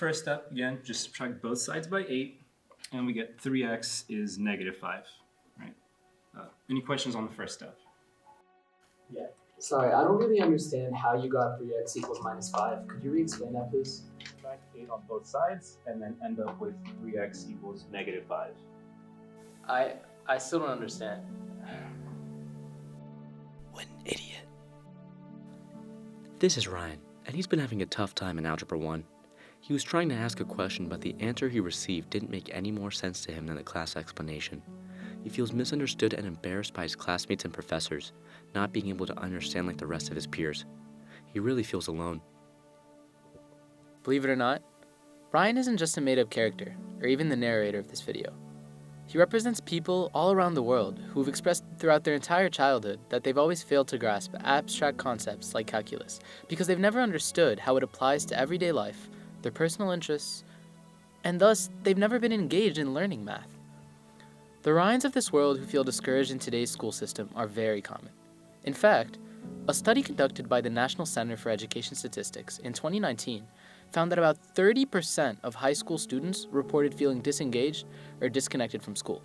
first step, again, just subtract both sides by 8, and we get 3x is negative 5, right? Any questions on the first step? Yeah. Sorry, I don't really understand how you got 3x equals minus 5. Could you re-explain that, please? Subtract 8 on both sides, and then end up with 3x equals negative 5. I still don't understand. What an idiot. This is Ryan, and he's been having a tough time in Algebra 1. He was trying to ask a question, but the answer he received didn't make any more sense to him than the class explanation. He feels misunderstood and embarrassed by his classmates and professors, not being able to understand like the rest of his peers. He really feels alone. Believe it or not, Ryan isn't just a made-up character, or even the narrator of this video. He represents people all around the world who've expressed throughout their entire childhood that they've always failed to grasp abstract concepts like calculus because they've never understood how it applies to everyday life, their personal interests, and thus they've never been engaged in learning math. The Ryans of this world who feel discouraged in today's school system are very common. In fact, a study conducted by the National Center for Education Statistics in 2019 found that about 30% of high school students reported feeling disengaged or disconnected from school.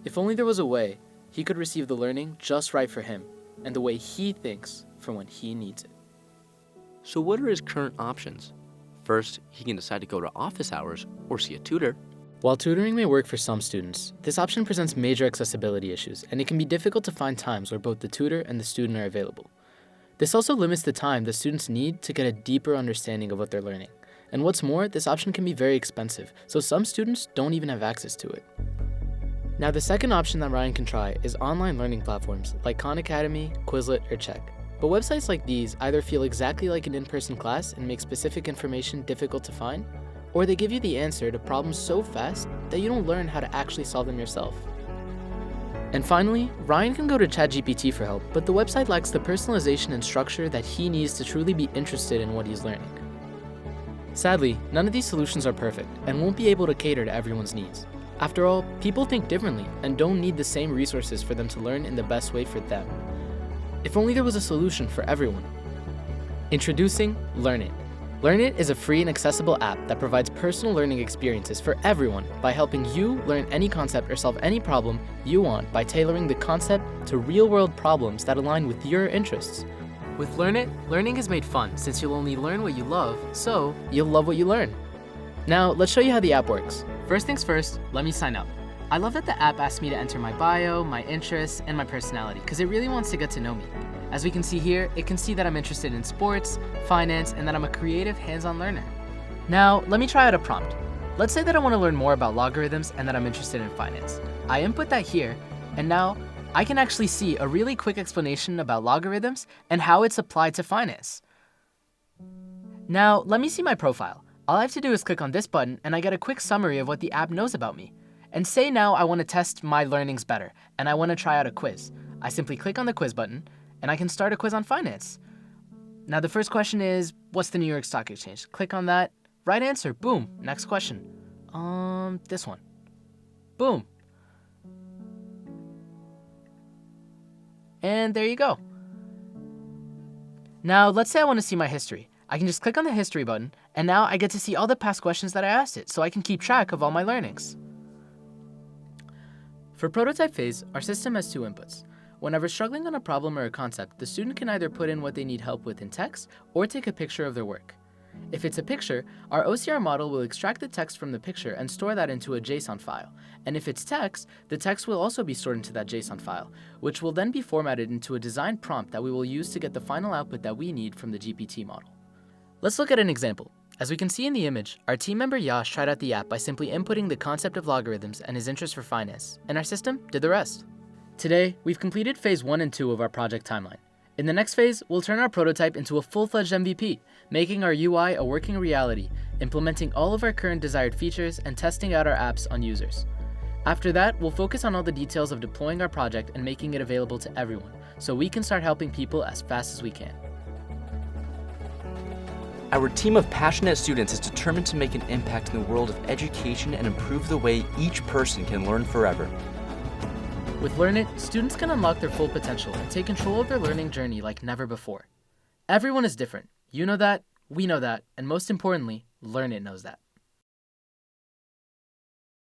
If only there was a way he could receive the learning just right for him and the way he thinks for when he needs it. So what are his current options? First, he can decide to go to office hours or see a tutor. While tutoring may work for some students, this option presents major accessibility issues, and it can be difficult to find times where both the tutor and the student are available. This also limits the time the students need to get a deeper understanding of what they're learning. And what's more, this option can be very expensive, so some students don't even have access to it. Now, the second option that Ryan can try is online learning platforms like Khan Academy, Quizlet, or Check. But websites like these either feel exactly like an in-person class and make specific information difficult to find, or they give you the answer to problems so fast that you don't learn how to actually solve them yourself. And finally, Ryan can go to ChatGPT for help, but the website lacks the personalization and structure that he needs to truly be interested in what he's learning. Sadly, none of these solutions are perfect and won't be able to cater to everyone's needs. After all, people think differently and don't need the same resources for them to learn in the best way for them. If only there was a solution for everyone. Introducing LearnIt. LearnIt is a free and accessible app that provides personal learning experiences for everyone by helping you learn any concept or solve any problem you want by tailoring the concept to real-world problems that align with your interests. With LearnIt, learning is made fun since you'll only learn what you love, so you'll love what you learn. Now, let's show you how the app works. First things first, let me sign up. I love that the app asks me to enter my bio, my interests, and my personality because it really wants to get to know me. As we can see here, it can see that I'm interested in sports, finance, and that I'm a creative, hands-on learner. Now, let me try out a prompt. Let's say that I want to learn more about logarithms and that I'm interested in finance. I input that here, and now I can actually see a really quick explanation about logarithms and how it's applied to finance. Now, let me see my profile. All I have to do is click on this button, and I get a quick summary of what the app knows about me. And say now I want to test my learnings better, and I want to try out a quiz. I simply click on the quiz button, and I can start a quiz on finance. Now the first question is, what's the New York Stock Exchange? Click on that, right answer, boom, next question. This one, boom. And there you go. Now let's say I want to see my history. I can just click on the history button, and now I get to see all the past questions that I asked it, so I can keep track of all my learnings. For prototype phase, our system has two inputs. Whenever struggling on a problem or a concept, the student can either put in what they need help with in text or take a picture of their work. If it's a picture, our OCR model will extract the text from the picture and store that into a JSON file. And if it's text, the text will also be stored into that JSON file, which will then be formatted into a design prompt that we will use to get the final output that we need from the GPT model. Let's look at an example. As we can see in the image, our team member Yash tried out the app by simply inputting the concept of logarithms and his interest for finance, and our system did the rest. Today, we've completed phase 1 and 2 of our project timeline. In the next phase, we'll turn our prototype into a full-fledged MVP, making our UI a working reality, implementing all of our current desired features, and testing out our apps on users. After that, we'll focus on all the details of deploying our project and making it available to everyone, so we can start helping people as fast as we can. Our team of passionate students is determined to make an impact in the world of education and improve the way each person can learn forever. With LearnIt, students can unlock their full potential and take control of their learning journey like never before. Everyone is different. You know that, we know that, and most importantly, LearnIt knows that.